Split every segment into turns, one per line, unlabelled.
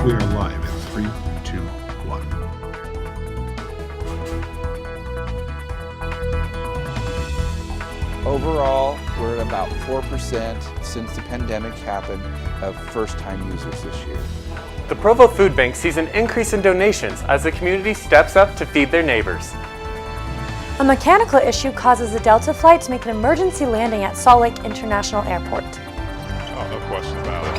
We are live in 3, 2, 1.
Overall, we're at about 4% since the pandemic happened of first-time users this year.
The Provo Food Bank sees an increase in donations as the community steps up to feed their neighbors.
A mechanical issue causes the Delta flight to make an emergency landing at Salt Lake International Airport.
Oh, no question about it.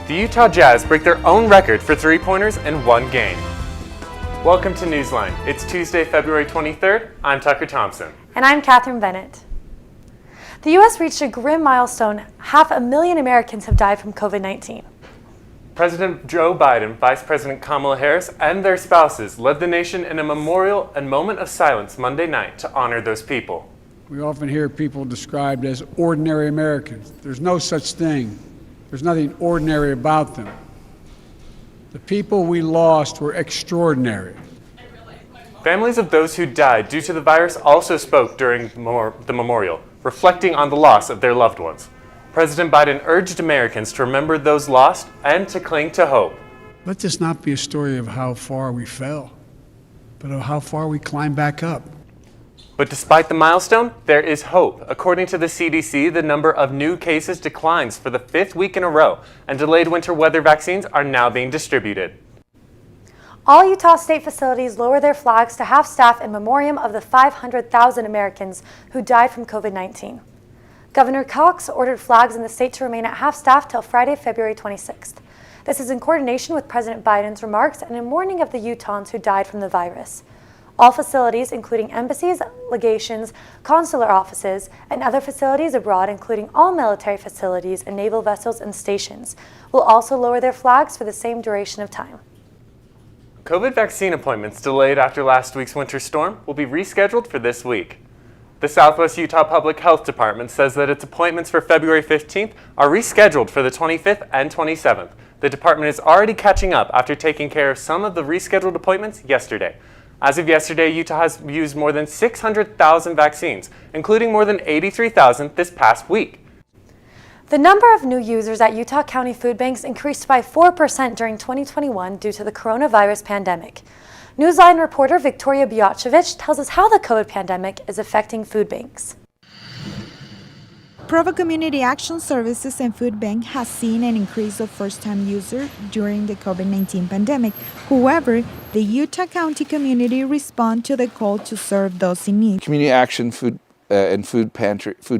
The Utah Jazz break their own record for three-pointers in one game. Welcome to NewsLine. It's Tuesday, February 23rd. I'm Tucker Thompson.
And I'm Catherine Bennett. The U.S. reached a grim milestone. 500,000 Americans have died from COVID-19.
President Joe Biden, Vice President Kamala Harris, and their spouses led the nation in a memorial and moment of silence Monday night to honor those people.
We often hear people described as ordinary Americans. There's no such thing. There's nothing ordinary about them. The people we lost were extraordinary.
Families of those who died due to the virus also spoke during the memorial, reflecting on the loss of their loved ones. President Biden urged Americans to remember those lost and to cling to hope.
Let this not be a story of how far we fell, but of how far we climbed back up.
But despite the milestone, there is hope. According to the CDC, the number of new cases declines for the 5th week in a row, and delayed winter weather vaccines are now being distributed.
All Utah state facilities lower their flags to half-staff in memoriam of the 500,000 Americans who died from COVID-19. Governor Cox ordered flags in the state to remain at half-staff till Friday, February 26th. This is in coordination with President Biden's remarks and in mourning of the Utahns who died from the virus. All facilities, including embassies, legations, consular offices, and other facilities abroad, including all military facilities and naval vessels and stations, will also lower their flags for the same duration of time.
COVID vaccine appointments delayed after last week's winter storm will be rescheduled for this week. The Southwest Utah Public Health Department says that its appointments for February 15th are rescheduled for the 25th and 27th. The department is already catching up after taking care of some of the rescheduled appointments yesterday. As of yesterday, Utah has used more than 600,000 vaccines, including more than 83,000 this past week.
The number of new users at Utah County food banks increased by 4% during 2021 due to the coronavirus pandemic. NewsLine reporter Victoria Biotchevich tells us how the COVID pandemic is affecting food banks.
Provo Community Action Services and Food Bank has seen an increase of first-time users during the COVID-19 pandemic. However, the Utah County community respond to the call to serve those in need.
Community Action Food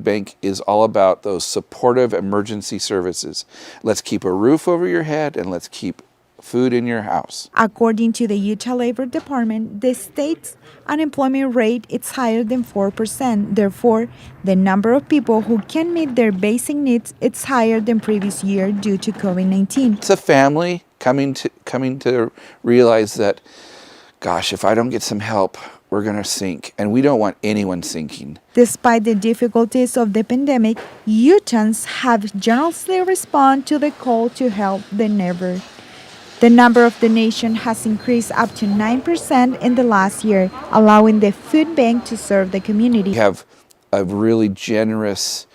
Bank is all about those supportive emergency services. Let's keep a roof over your head and let's keep food in your house.
According to the Utah Labor Department, the state's unemployment rate is higher than 4%. Therefore, the number of people who can meet their basic needs is higher than previous year due to COVID-19.
It's a family coming to realize that, gosh, if I don't get some help, we're going to sink, and we don't want anyone sinking.
Despite the difficulties of the pandemic, Utahns have generously responded to the call to help their neighbor. The number of donations has increased up to 9% in the last year, allowing the food bank to serve the community.
We have a really generous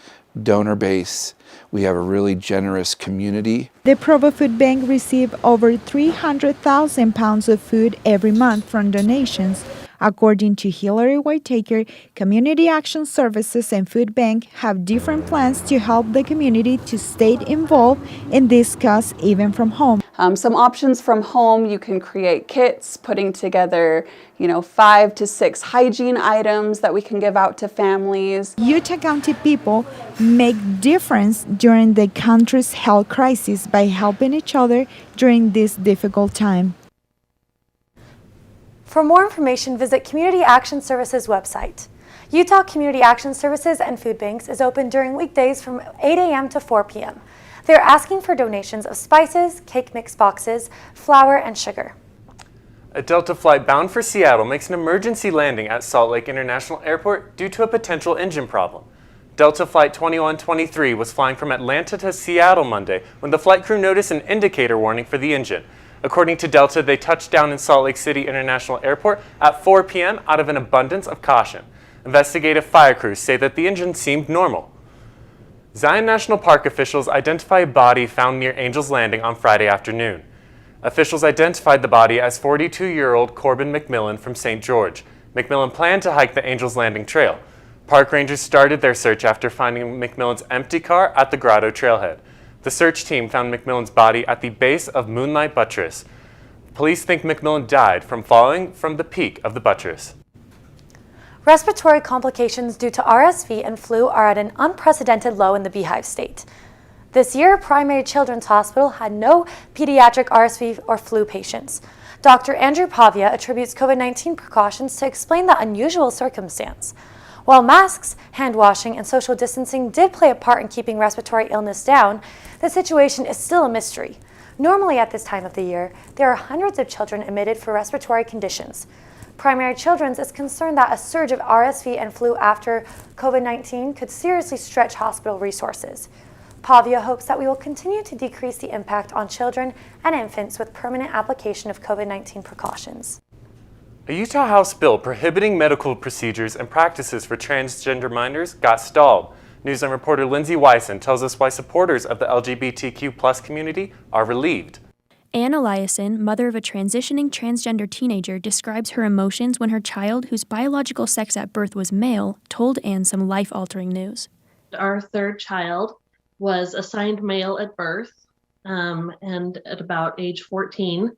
donor base. We have a really generous community.
The Provo Food Bank receives over 300,000 pounds of food every month from donations. According to Hillary Whitaker, Community Action Services and Food Bank have different plans to help the community to stay involved and discuss even from home.
Some options from home, you can create kits, putting together 5 to 6 hygiene items that we can give out to families.
Utah County people make difference during the country's health crisis by helping each other during this difficult time.
For more information, visit Community Action Services website. Utah Community Action Services and Food Banks is open during weekdays from 8 a.m. to 4 p.m. They're asking for donations of spices, cake mix boxes, flour, and sugar.
A Delta flight bound for Seattle makes an emergency landing at Salt Lake International Airport due to a potential engine problem. Delta Flight 2123 was flying from Atlanta to Seattle Monday when the flight crew noticed an indicator warning for the engine. According to Delta, they touched down in Salt Lake City International Airport at 4 p.m. out of an abundance of caution. Investigative fire crews say that the engine seemed normal. Zion National Park officials identify a body found near Angel's Landing on Friday afternoon. Officials identified the body as 42-year-old Corbin McMillan from St. George. McMillan planned to hike the Angel's Landing Trail. Park rangers started their search after finding McMillan's empty car at the Grotto trailhead. The search team found McMillan's body at the base of Moonlight Buttress. Police think McMillan died from falling from the peak of the buttress.
Respiratory complications due to RSV and flu are at an unprecedented low in the Beehive State. This year, Primary Children's Hospital had no pediatric RSV or flu patients. Dr. Andrew Pavia attributes COVID-19 precautions to explain the unusual circumstance. While masks, hand washing, and social distancing did play a part in keeping respiratory illness down, the situation is still a mystery. Normally at this time of the year, there are hundreds of children admitted for respiratory conditions. Primary Children's is concerned that a surge of RSV and flu after COVID-19 could seriously stretch hospital resources. Pavia hopes that we will continue to decrease the impact on children and infants with permanent application of COVID-19 precautions.
A Utah House bill prohibiting medical procedures and practices for transgender minors got stalled. NewsLine reporter Lindsay Wyson tells us why supporters of the LGBTQ+ community are relieved.
Ann Eliason, mother of a transitioning transgender teenager, describes her emotions when her child, whose biological sex at birth was male, told Ann some life-altering news.
Our third child was assigned male at birth, and at about age 14,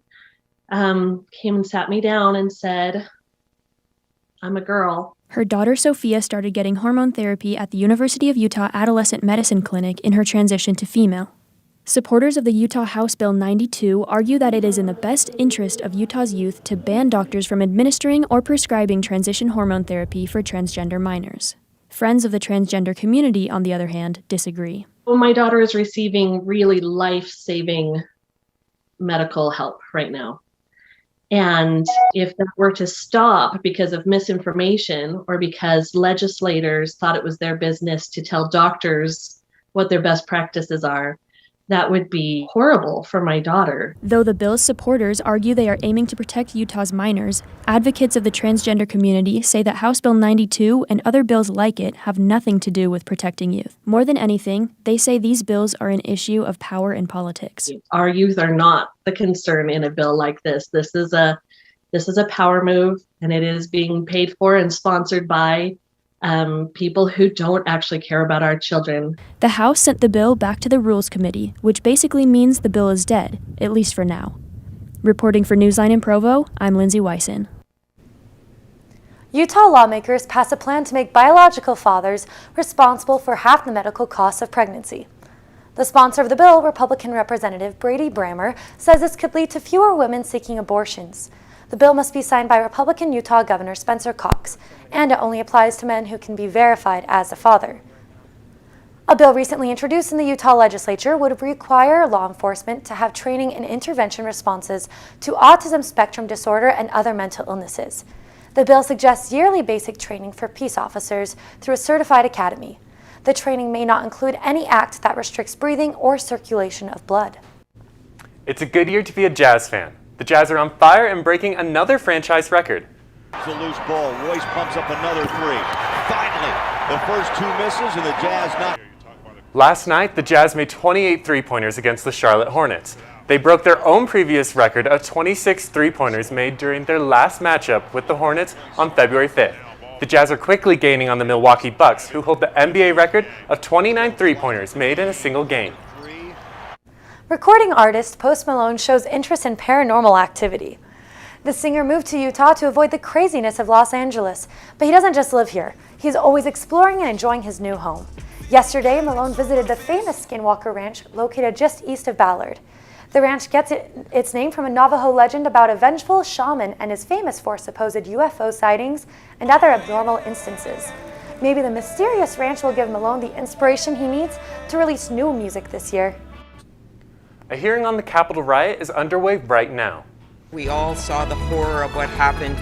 came and sat me down and said, "I'm a girl."
Her daughter Sophia started getting hormone therapy at the University of Utah Adolescent Medicine Clinic in her transition to female. Supporters of the Utah House Bill 92 argue that it is in the best interest of Utah's youth to ban doctors from administering or prescribing transition hormone therapy for transgender minors. Friends of the transgender community, on the other hand, disagree.
Well, my daughter is receiving really life-saving medical help right now. And if that were to stop because of misinformation or because legislators thought it was their business to tell doctors what their best practices are, that would be horrible for my daughter.
Though the bill's supporters argue they are aiming to protect Utah's minors, advocates of the transgender community say that House Bill 92 and other bills like it have nothing to do with protecting youth. More than anything, they say these bills are an issue of power and politics.
Our youth are not the concern in a bill like this. This is a power move, and it is being paid for and sponsored by people who don't actually care about our children.
The House sent the bill back to the Rules Committee, which basically means the bill is dead, at least for now. Reporting for NewsLine in Provo, I'm Lindsay Wyson.
Utah lawmakers passed a plan to make biological fathers responsible for half the medical costs of pregnancy. The sponsor of the bill, Republican Representative Brady Brammer, says this could lead to fewer women seeking abortions. The bill must be signed by Republican Utah Governor Spencer Cox, and it only applies to men who can be verified as a father. A bill recently introduced in the Utah legislature would require law enforcement to have training in intervention responses to autism spectrum disorder and other mental illnesses. The bill suggests yearly basic training for peace officers through a certified academy. The training may not include any act that restricts breathing or circulation of blood.
It's a good year to be a Jazz fan. The Jazz are on fire and breaking another franchise record.
It's a loose ball. Royce pumps up another three. Finally, the first two misses and the Jazz not.
Last night, the Jazz made 28 three-pointers against the Charlotte Hornets. They broke their own previous record of 26 three-pointers made during their last matchup with the Hornets on February 5th. The Jazz are quickly gaining on the Milwaukee Bucks, who hold the NBA record of 29 three-pointers made in a single game.
Recording artist Post Malone shows interest in paranormal activity. The singer moved to Utah to avoid the craziness of Los Angeles, but he doesn't just live here. He's always exploring and enjoying his new home. Yesterday, Malone visited the famous Skinwalker Ranch located just east of Ballard. The ranch gets its name from a Navajo legend about a vengeful shaman and is famous for supposed UFO sightings and other abnormal instances. Maybe the mysterious ranch will give Malone the inspiration he needs to release new music this year.
A hearing on the Capitol riot is underway right now.
We all saw the horror of what happened.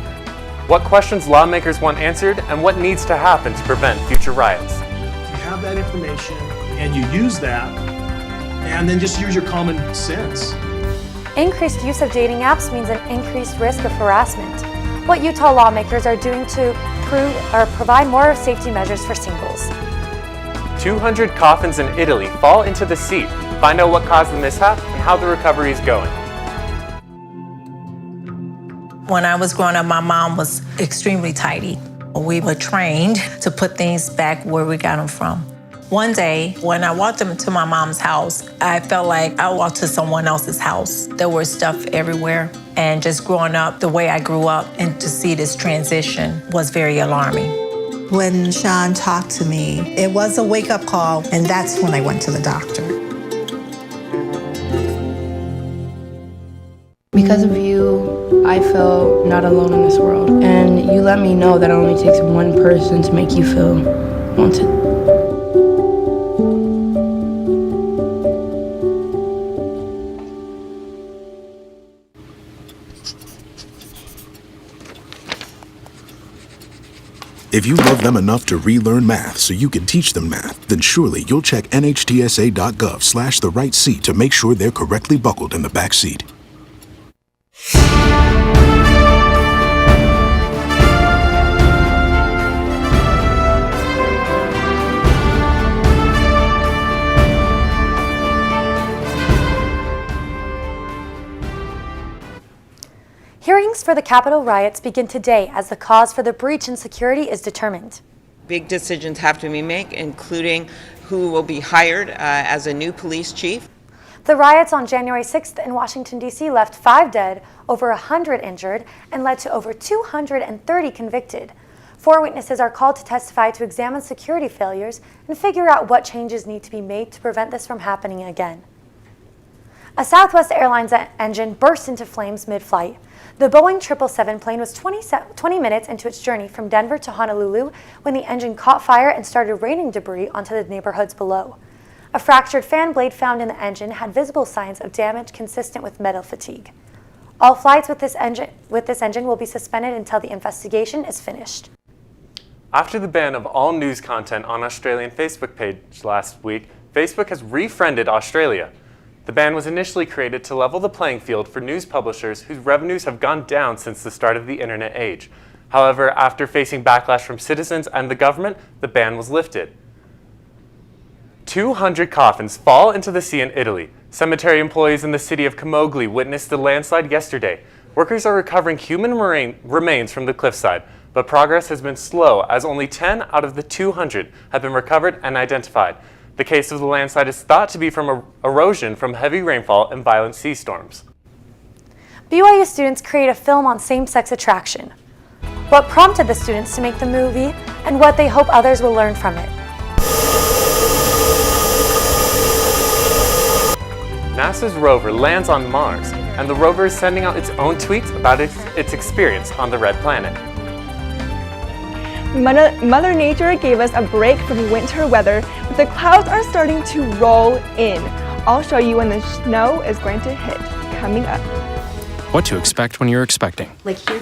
What questions lawmakers want answered and what needs to happen to prevent future riots?
You have that information and you use that, and then just use your common sense.
Increased use of dating apps means an increased risk of harassment. What Utah lawmakers are doing to provide more safety measures for singles.
200 coffins in Italy fall into the sea. Find out what caused the mishap and how the recovery is going.
When I was growing up, my mom was extremely tidy. We were trained to put things back where we got them from. One day, when I walked into my mom's house, I felt like I walked to someone else's house. There was stuff everywhere. And just growing up the way I grew up and to see this transition was very alarming.
When Sean talked to me, it was a wake-up call, and that's when I went to the doctor.
Because of you, I feel not alone in this world. And you let me know that it only takes one person to make you feel wanted.
If you love them enough to relearn math so you can teach them math, then surely you'll check nhtsa.gov/the-right-seat to make sure they're correctly buckled in the back seat.
Hearings for the Capitol riots begin today as the cause for the breach in security is determined.
Big decisions have to be made, including who will be hired as a new police chief.
The riots on January 6th in Washington, D.C. left 5 dead, over 100 injured, and led to over 230 convicted. 4 witnesses are called to testify to examine security failures and figure out what changes need to be made to prevent this from happening again. A Southwest Airlines engine burst into flames mid-flight. The Boeing 777 plane was 20 minutes into its journey from Denver to Honolulu when the engine caught fire and started raining debris onto the neighborhoods below. A fractured fan blade found in the engine had visible signs of damage consistent with metal fatigue. All flights with this engine will be suspended until the investigation is finished.
After the ban of all news content on Australian Facebook page last week, Facebook has refriended Australia. The ban was initially created to level the playing field for news publishers whose revenues have gone down since the start of the internet age. However, after facing backlash from citizens and the government, the ban was lifted. 200 coffins fall into the sea in Italy. Cemetery employees in the city of Camogli witnessed the landslide yesterday. Workers are recovering human remains from the cliffside, but progress has been slow as only 10 out of the 200 have been recovered and identified. The case of the landslide is thought to be from erosion from heavy rainfall and violent sea storms.
BYU students create a film on same-sex attraction. What prompted the students to make the movie and what they hope others will learn from it.
NASA's rover lands on Mars, and the rover is sending out its own tweets about its experience on the red planet.
Mother Nature gave us a break from winter weather, but the clouds are starting to roll in. I'll show you when the snow is going to hit, coming up.
What to expect when you're expecting.
Like here.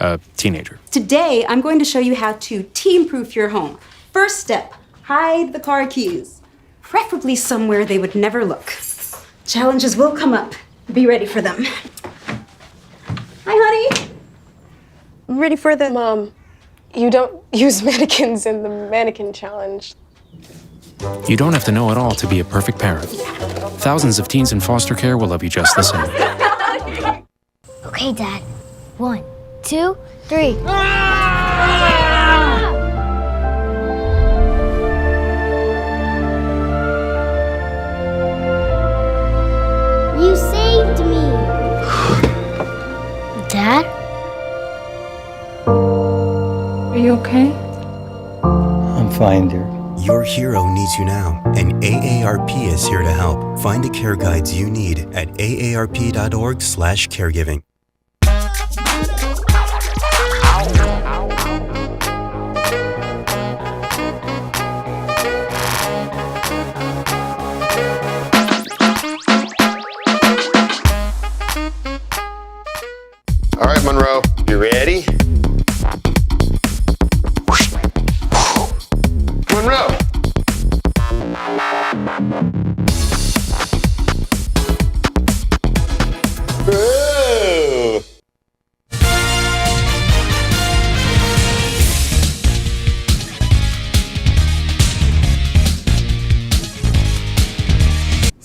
A teenager.
Today, I'm going to show you how to teen-proof your home. First step, hide the car keys. Preferably somewhere they would never look. Challenges will come up. Be ready for them. Hi, honey.
I'm ready for the... Mom, you don't use mannequins in the mannequin challenge.
You don't have to know it all to be a perfect parent. Thousands of teens in foster care will love you just the same.
Okay, Dad. 1, 2, 3. You saved me. Dad?
Are you okay?
I'm fine, dear.
Your hero needs you now, and AARP is here to help. Find the care guides you need at aarp.org/caregiving.
All right, Monroe, you ready? Monroe! Ooh.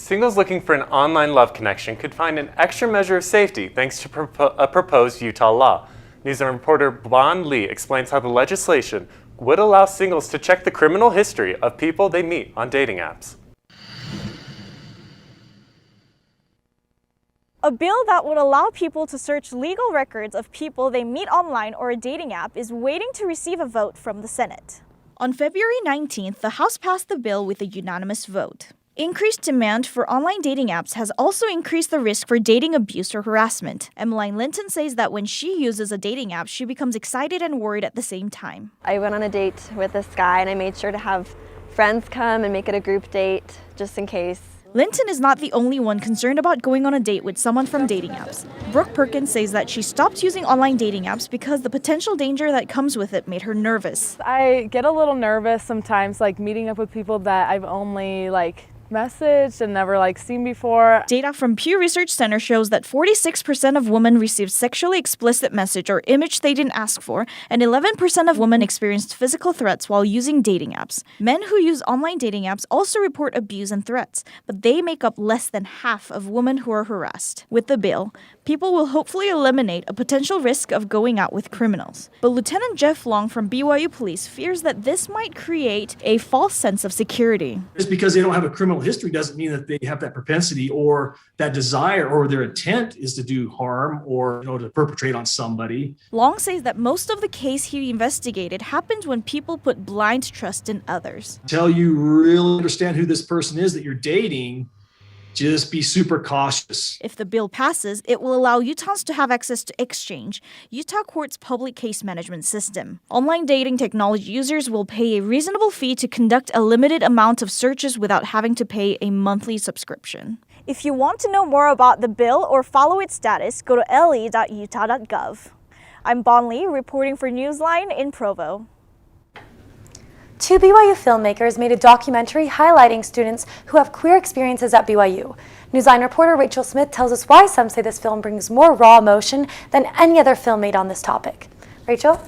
Singles looking for an online love connection could find an extra measure of safety thanks to a proposed Utah law. NewsLine reporter Bon Lee explains how the legislation would allow singles to check the criminal history of people they meet on dating apps.
A bill that would allow people to search legal records of people they meet online or a dating app is waiting to receive a vote from the Senate. On February 19th, the House passed the bill with a unanimous vote. Increased demand for online dating apps has also increased the risk for dating abuse or harassment. Emmeline Linton says that when she uses a dating app, she becomes excited and worried at the same time.
I went on a date with this guy and I made sure to have friends come and make it a group date just in case.
Linton is not the only one concerned about going on a date with someone from dating apps. Brooke Perkins says that she stopped using online dating apps because the potential danger that comes with it made her nervous.
I get a little nervous sometimes, meeting up with people that I've only messaged and never seen before.
Data from Pew Research Center shows that 46% of women received sexually explicit message or image they didn't ask for, and 11% of women experienced physical threats while using dating apps. Men who use online dating apps also report abuse and threats, but they make up less than half of women who are harassed. With the bill, people will hopefully eliminate a potential risk of going out with criminals. But Lieutenant Jeff Long from BYU Police fears that this might create a false sense of security.
Just because they don't have a criminal history doesn't mean that they have that propensity or that desire or their intent is to do harm or to perpetrate on somebody.
Long says that most of the case he investigated happened when people put blind trust in others.
Until you really understand who this person is that you're dating, just be super cautious.
If the bill passes, it will allow Utahns to have access to Exchange, Utah Court's public case management system. Online dating technology users will pay a reasonable fee to conduct a limited amount of searches without having to pay a monthly subscription. If you want to know more about the bill or follow its status, go to le.utah.gov. I'm Bon Lee, reporting for NewsLine in Provo.
Two BYU filmmakers made a documentary highlighting students who have queer experiences at BYU. NewsLine reporter Rachel Smith tells us why some say this film brings more raw emotion than any other film made on this topic. Rachel?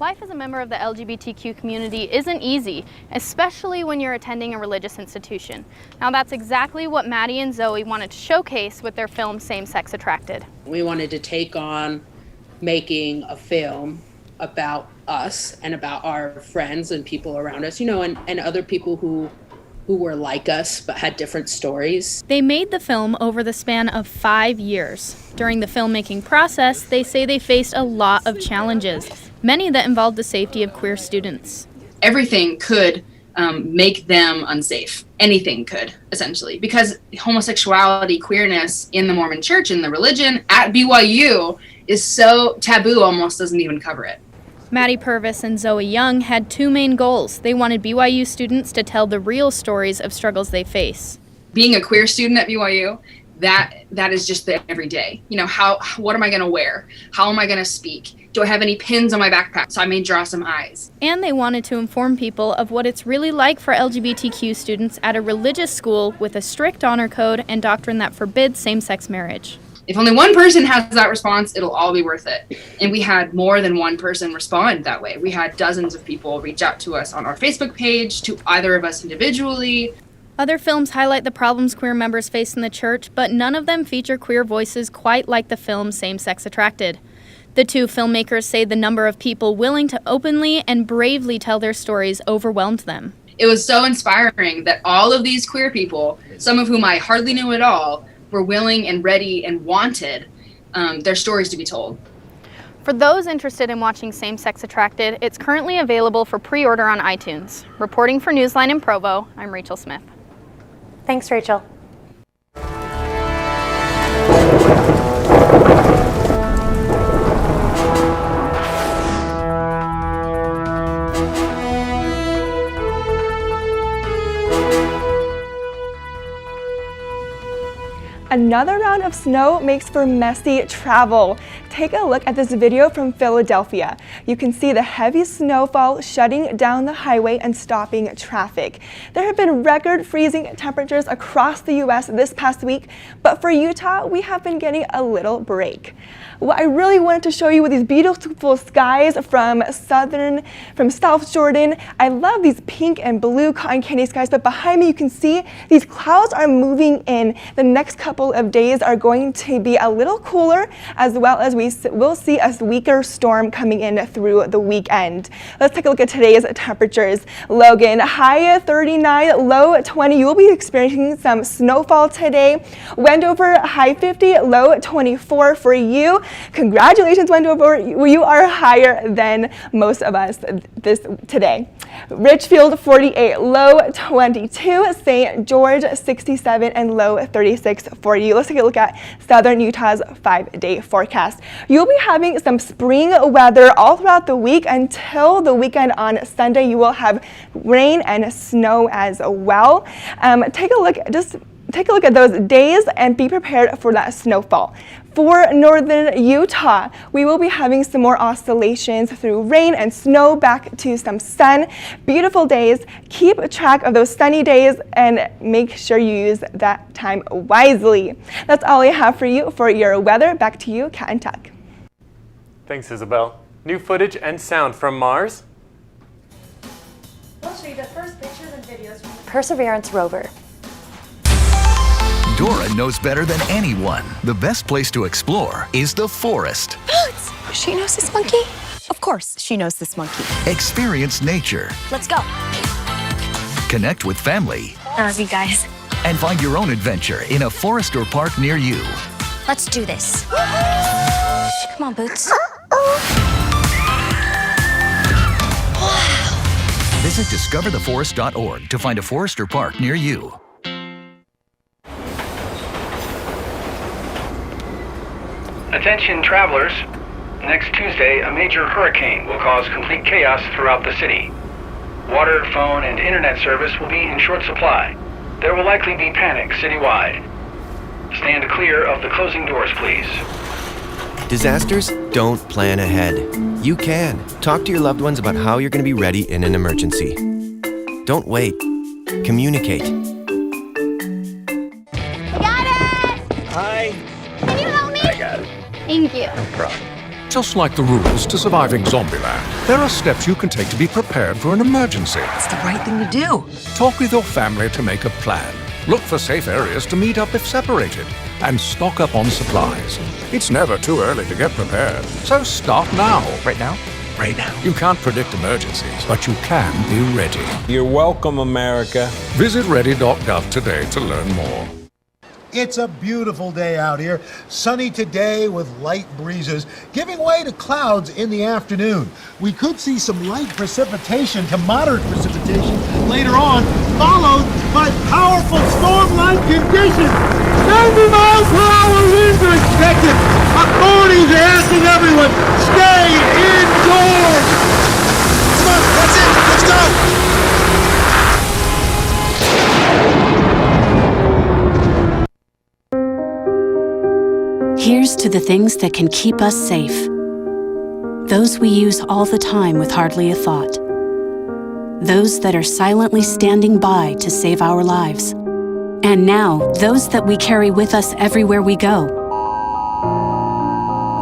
Life as a member of the LGBTQ community isn't easy, especially when you're attending a religious institution. Now that's exactly what Maddie and Zoe wanted to showcase with their film Same Sex Attracted.
We wanted to take on making a film about us and about our friends and people around us, and other people who were like us but had different stories.
They made the film over the span of 5 years. During the filmmaking process, they say they faced a lot of challenges, many that involved the safety of queer students.
Everything could make them unsafe. Anything could, essentially, because homosexuality, queerness in the Mormon church, in the religion, at BYU is so taboo, almost doesn't even cover it.
Maddie Purvis and Zoe Young had two main goals. They wanted BYU students to tell the real stories of struggles they face.
Being a queer student at BYU, that is just the everyday. What am I going to wear? How am I going to speak? Do I have any pins on my backpack? So I may draw some eyes.
And they wanted to inform people of what it's really like for LGBTQ students at a religious school with a strict honor code and doctrine that forbids same-sex marriage.
If only one person has that response, it'll all be worth it. And we had more than one person respond that way. We had dozens of people reach out to us on our Facebook page, to either of us individually.
Other films highlight the problems queer members face in the church, but none of them feature queer voices quite like the film Same Sex Attracted. The two filmmakers say the number of people willing to openly and bravely tell their stories overwhelmed them.
It was so inspiring that all of these queer people, some of whom I hardly knew at all, were willing and ready and wanted their stories to be told.
For those interested in watching Same Sex Attracted, it's currently available for pre-order on iTunes. Reporting for NewsLine in Provo, I'm Rachel Smith.
Thanks, Rachel.
Another round of snow makes for messy travel. Take a look at this video from Philadelphia. You can see the heavy snowfall shutting down the highway and stopping traffic. There have been record freezing temperatures across the U.S. this past week, but for Utah, we have been getting a little break. What I really wanted to show you were these beautiful skies from South Jordan. I love these pink and blue cotton candy skies, but behind me you can see these clouds are moving in. The next couple of days are going to be a little cooler, as well as we will see a weaker storm coming in through the weekend. Let's take a look at today's temperatures. Logan, high 39, low 20. You will be experiencing some snowfall today. Wendover, high 50, low 24 for you. Congratulations, Wendover. You are higher than most of us today. Richfield, 48, low 22. St. George, 67, and low 36 for you. Let's take a look at southern Utah's 5-day forecast. You'll be having some spring weather all throughout the week until the weekend on Sunday. You will have rain and snow as well. Take a look at those days and be prepared for that snowfall. For northern Utah, we will be having some more oscillations through rain and snow back to some sun. Beautiful days. Keep track of those sunny days and make sure you use that time wisely. That's all I have for you for your weather. Back to you, Kat and Tuck.
Thanks, Isabel. New footage and sound from Mars.
We'll show you the first pictures and videos from the Perseverance rover.
Dora knows better than anyone. The best place to explore is the forest.
Boots! She knows this monkey? Of course, she knows this monkey.
Experience nature.
Let's go.
Connect with family.
I love you guys.
And find your own adventure in a forest or park near you.
Let's do this. Come on, Boots.
Visit discovertheforest.org to find a forest or park near you.
Attention travelers, next Tuesday a major hurricane will cause complete chaos throughout the city. Water, phone, and internet service will be in short supply. There will likely be panic citywide. Stand clear of the closing doors, please.
Disasters don't plan ahead. You can. Talk to your loved ones about how you're going to be ready in an emergency. Don't wait. Communicate.
Got it!
Hi.
Can you help me?
I got it.
Thank you.
No problem.
Just like the rules to surviving Zombieland, there are steps you can take to be prepared for an emergency.
It's the right thing to do.
Talk with your family to make a plan. Look for safe areas to meet up if separated. And stock up on supplies. It's never too early to get prepared, so start now.
Right now?
Right now. You can't predict emergencies, but you can be ready.
You're welcome, America.
Visit ready.gov today to learn more.
It's a beautiful day out here, sunny today with light breezes, giving way to clouds in the afternoon. We could see some light precipitation to moderate precipitation later on, followed by powerful storm-like conditions. 90 miles per hour winds are expected. Authorities are asking everyone, stay indoors. Come on, that's it, let's go.
Here's to the things that can keep us safe. Those we use all the time with hardly a thought. Those that are silently standing by to save our lives. And now, those that we carry with us everywhere we go.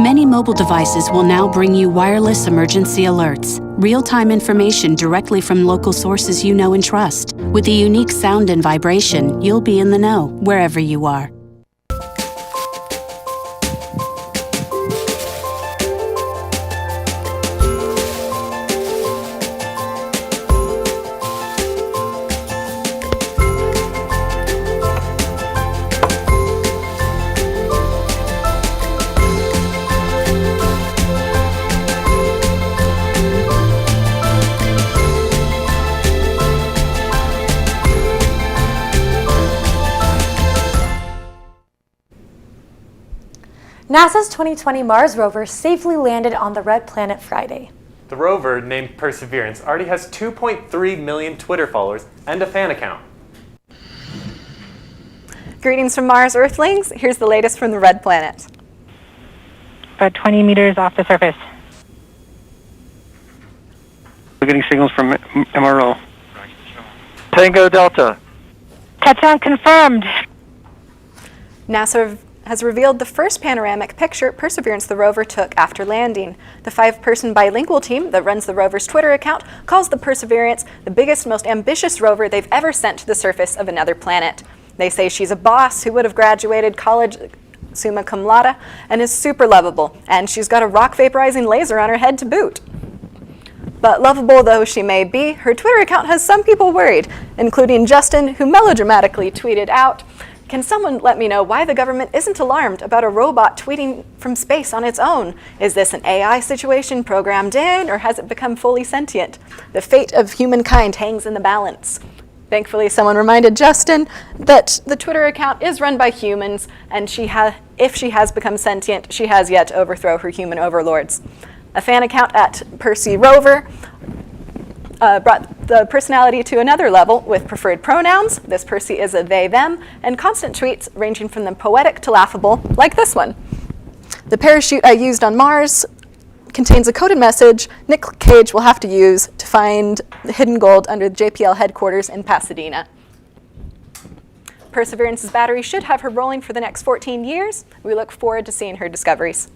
Many mobile devices will now bring you wireless emergency alerts, real-time information directly from local sources you know and trust. With the unique sound and vibration, you'll be in the know wherever you are.
NASA's 2020 Mars rover safely landed on the red planet Friday.
The rover, named Perseverance, already has 2.3 million Twitter followers and a fan account.
Greetings from Mars, Earthlings. Here's the latest from the red planet.
About 20 meters off the surface.
We're getting signals from MRO. Tango Delta.
Touchdown confirmed.
NASA has revealed the first panoramic picture Perseverance the rover took after landing. The 5-person bilingual team that runs the rover's Twitter account calls the Perseverance the biggest, most ambitious rover they've ever sent to the surface of another planet. They say she's a boss who would have graduated college summa cum laude and is super lovable, and she's got a rock vaporizing laser on her head to boot. But lovable though she may be, her Twitter account has some people worried, including Justin, who melodramatically tweeted out, "Can someone let me know why the government isn't alarmed about a robot tweeting from space on its own? Is this an AI situation programmed in, or has it become fully sentient? The fate of humankind hangs in the balance." Thankfully, someone reminded Justin that the Twitter account is run by humans, and if she has become sentient, she has yet to overthrow her human overlords. A fan account at Percy Rover brought the personality to another level with preferred pronouns. This Percy is a they, them, and constant tweets ranging from the poetic to laughable, like this one. "The parachute I used on Mars contains a coded message Nick Cage will have to use to find the hidden gold under the JPL headquarters in Pasadena." Perseverance's battery should have her rolling for the next 14 years. We look forward to seeing her discoveries.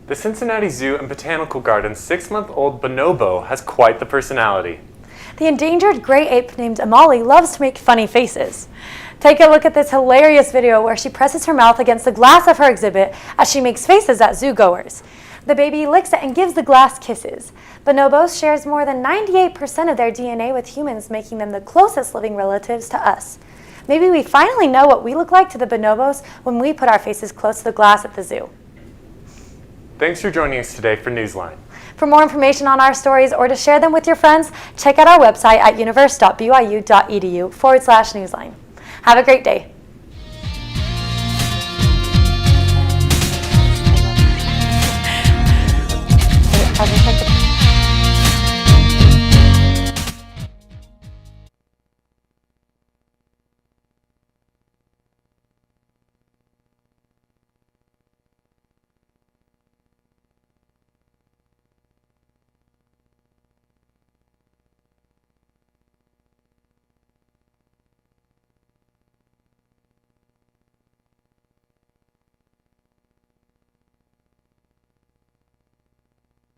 The Cincinnati Zoo and Botanical Gardens 6-month-old Bonobo has quite the personality.
The endangered gray ape named Amali loves to make funny faces. Take a look at this hilarious video where she presses her mouth against the glass of her exhibit as she makes faces at zoo goers. The baby licks it and gives the glass kisses. Bonobos shares more than 98% of their DNA with humans, making them the closest living relatives to us. Maybe we finally know what we look like to the bonobos when we put our faces close to the glass at the zoo.
Thanks for joining us today for NewsLine.
For more information on our stories or to share them with your friends, check out our website at universe.byu.edu/newsline. Have a great day.